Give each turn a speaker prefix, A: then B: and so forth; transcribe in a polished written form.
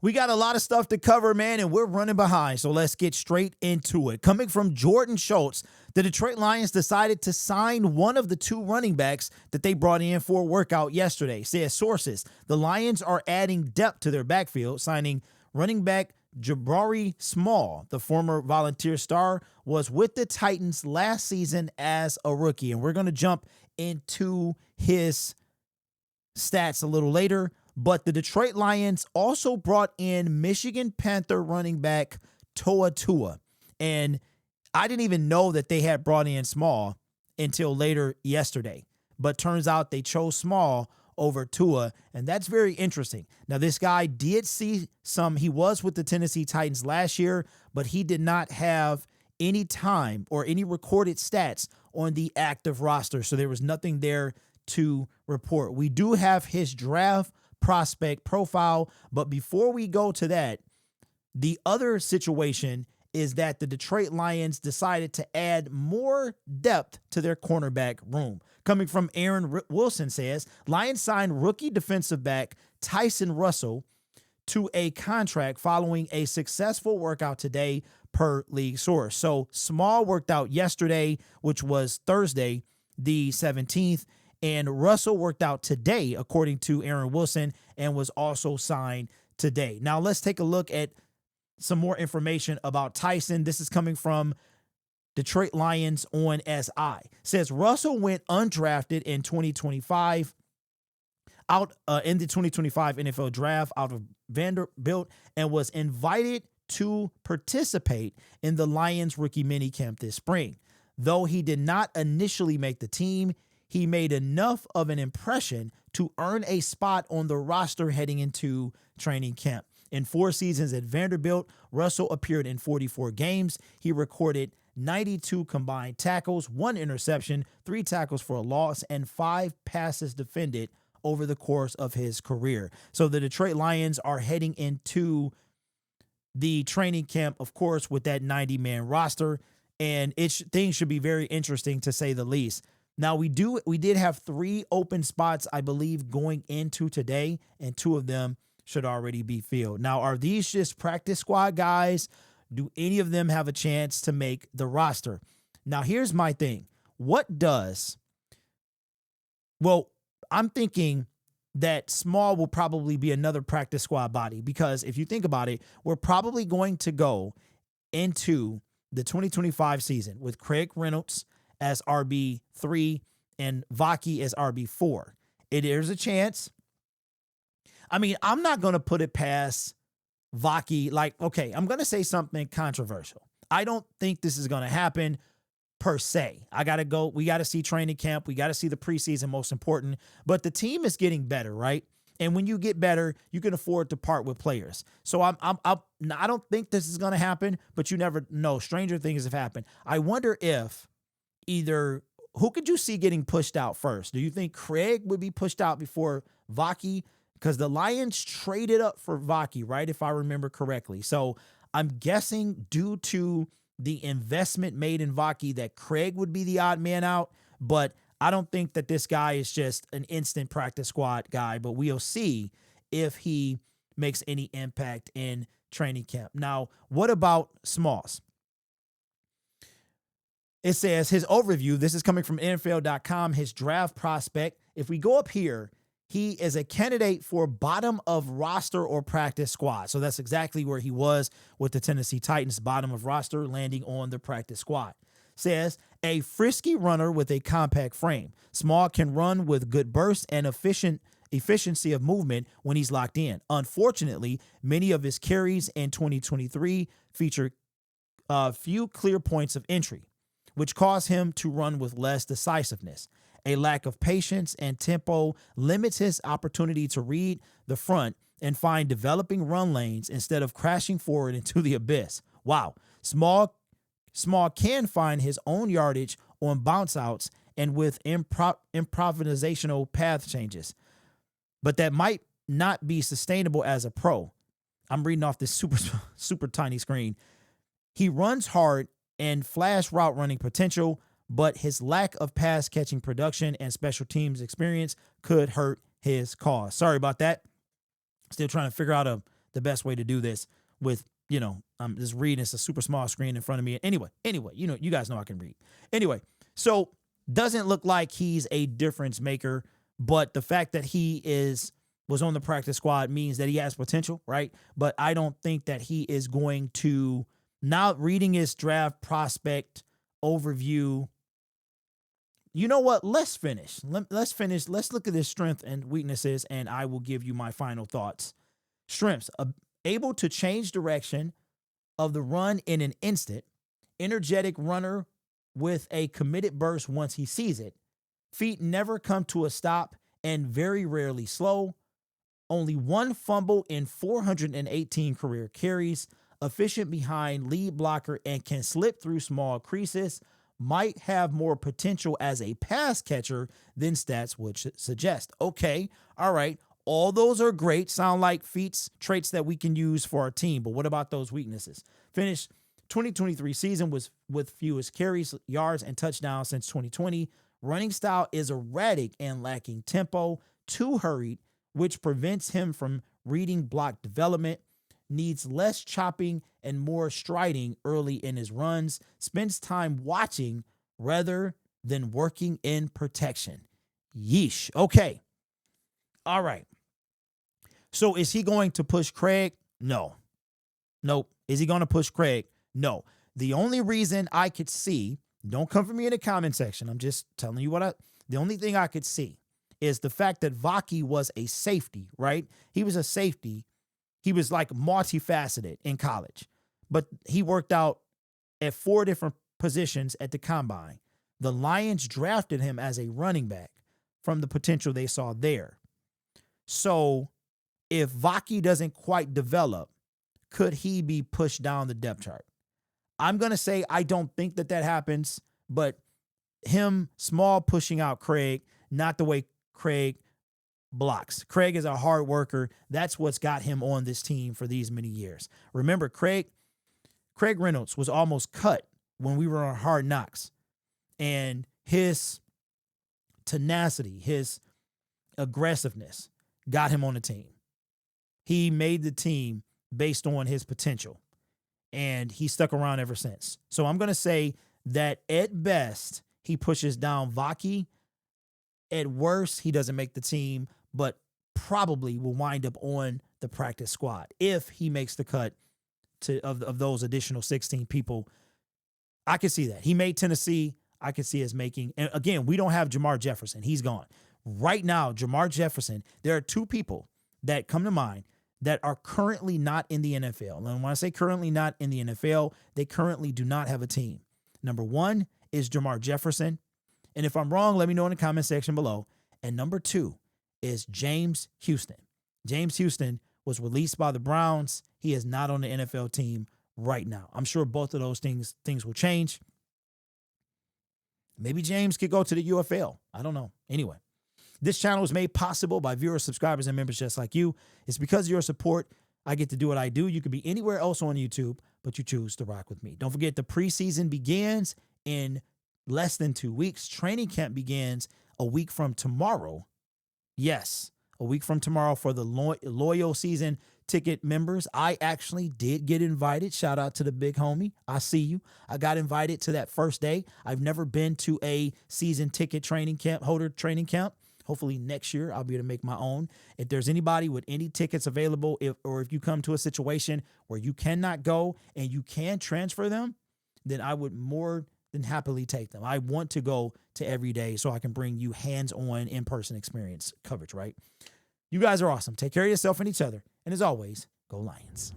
A: We got a lot of stuff to cover, man, and we're running behind, so let's get straight into it. Coming from Jordan Schultz, the Detroit Lions decided to sign one of the two running backs that they brought in for a workout yesterday. Says sources, the Lions are adding depth to their backfield, signing running back Jabari Small. The former Volunteer star was with the Titans last season as a rookie, and we're going to jump into his stats a little later. But the Detroit Lions also brought in Michigan Panther running back Toa Tua. And I didn't even know that they had brought in Small until later yesterday. But turns out they chose Small over Tua, and that's very interesting. Now, this guy did see he was with the Tennessee Titans last year, but he did not have any time or any recorded stats on the active roster. So there was nothing there to report. We do have his draft prospect profile, but before we go to that, the other situation is that the Detroit Lions decided to add more depth to their cornerback room. Coming from Aaron Wilson says, Lions signed rookie defensive back Tyson Russell to a contract following a successful workout today per league source. So Small worked out yesterday, which was Thursday, the 17th, and Russell worked out today, according to Aaron Wilson, and was also signed today. Now, let's take a look at some more information about Tyson. This is coming from Detroit Lions on SI. Says Russell went undrafted in 2025 in the 2025 NFL draft out of Vanderbilt and was invited to participate in the Lions rookie minicamp this spring. Though he did not initially make the team, he made enough of an impression to earn a spot on the roster heading into training camp. In 4 seasons at Vanderbilt, Russell appeared in 44 games. He recorded 92 combined tackles, 1 interception, 3 tackles for a loss, and 5 passes defended over the course of his career. So the Detroit Lions are heading into the training camp, of course, with that 90-man roster, and things should be very interesting to say the least. Now, we did have 3 open spots, I believe, going into today, and 2 of them should already be filled. Now, are these just practice squad guys? Do any of them have a chance to make the roster? Now, here's my thing. I'm thinking that Small will probably be another practice squad body, because if you think about it, we're probably going to go into the 2025 season with Craig Reynolds as RB3 and Vaki as RB4. There's a chance. I mean, I'm not going to put it past Vaki. I'm going to say something controversial. I don't think this is going to happen per se. We got to see training camp. We got to see the preseason, most important. But the team is getting better, right? And when you get better, you can afford to part with players. So I don't think this is going to happen, but you never know. Stranger things have happened. I wonder if who could you see getting pushed out first? Do you think Craig would be pushed out before Vaki? Because the Lions traded up for Vaki, right? If I remember correctly. So I'm guessing due to the investment made in Vaki that Craig would be the odd man out. But I don't think that this guy is just an instant practice squad guy. But we'll see if he makes any impact in training camp. Now, what about Smalls? It says his overview, this is coming from NFL.com, his draft prospect. If we go up here, he is a candidate for bottom of roster or practice squad. So that's exactly where he was with the Tennessee Titans, bottom of roster, landing on the practice squad. Says a frisky runner with a compact frame. Small can run with good burst and efficiency of movement when he's locked in. Unfortunately, many of his carries in 2023 feature few clear points of entry, which cause him to run with less decisiveness. A lack of patience and tempo limits his opportunity to read the front and find developing run lanes instead of crashing forward into the abyss. Wow. Small can find his own yardage on bounce outs and with improvisational path changes, but that might not be sustainable as a pro. I'm reading off this super tiny screen. He runs hard and flash route running potential, but his lack of pass catching production and special teams experience could hurt his cause. Sorry about that. Still trying to figure out the best way to do this with, I'm just reading. It's a super small screen in front of me. Anyway, you guys know I can read. Anyway, so doesn't look like he's a difference maker, but the fact that he was on the practice squad means that he has potential, right? But I don't think that he is going to, now reading his draft prospect overview. You know what? Let's finish. Let's finish. Let's look at his strengths and weaknesses, and I will give you my final thoughts. Strengths: able to change direction of the run in an instant, energetic runner with a committed burst once he sees it, feet never come to a stop and very rarely slow, only one fumble in 418 career carries, efficient behind lead blocker and can slip through small creases, might have more potential as a pass catcher than stats would suggest. Okay, all right. All those are great. Sound like traits that we can use for our team. But what about those weaknesses? Finished 2023 season was with fewest carries, yards, and touchdowns since 2020. Running style is erratic and lacking tempo, too hurried, which prevents him from reading block development. Needs less chopping and more striding early in his runs, spends time watching rather than working in protection. Yeesh. Okay. All right. So is he going to push Craig? No. Nope. Is he going to push Craig? No. The only reason I could see, don't come for me in the comment section, I'm just telling you the only thing I could see is the fact that Vaki was a safety, right? He was a safety. He was like multifaceted in college, but he worked out at 4 different positions at the combine. The Lions drafted him as a running back from the potential they saw there. So if Vaki doesn't quite develop, could he be pushed down the depth chart? I'm going to say I don't think that happens, but him Small pushing out Craig, not the way Craig blocks. Craig is a hard worker. That's what's got him on this team for these many years. Remember, Craig Reynolds was almost cut when we were on Hard Knocks, and his tenacity, his aggressiveness got him on the team. He made the team based on his potential, and he stuck around ever since. So I'm going to say that at best, he pushes down Vaki. At worst, he doesn't make the team, but probably will wind up on the practice squad if he makes the cut of those additional 16 people. I can see that. He made Tennessee. I can see us making. And again, we don't have Jamar Jefferson. He's gone. Right now, Jamar Jefferson, there are 2 people that come to mind that are currently not in the NFL. And when I say currently not in the NFL, they currently do not have a team. Number 1 is Jamar Jefferson. And if I'm wrong, let me know in the comment section below. And number 2 is James Houston. James Houston was released by the Browns. He is not on the NFL team right now. I'm sure both of those things will change. Maybe James could go to the UFL. I don't know. Anyway, this channel is made possible by viewers, subscribers, and members just like you. It's because of your support I get to do what I do. You could be anywhere else on YouTube, but you choose to rock with me. Don't forget the preseason begins in less than 2 weeks. Training camp begins a week from tomorrow. Yes, a week from tomorrow for the loyal season ticket members. I actually did get invited. Shout out to the big homie. I see you. I got invited to that first day. I've never been to a season ticket holder training camp. Hopefully next year I'll be able to make my own. If there's anybody with any tickets available, if you come to a situation where you cannot go and you can transfer them, then I would more than happily take them. I want to go to every day so I can bring you hands-on, in-person experience coverage, right? You guys are awesome. Take care of yourself and each other. And as always, go Lions.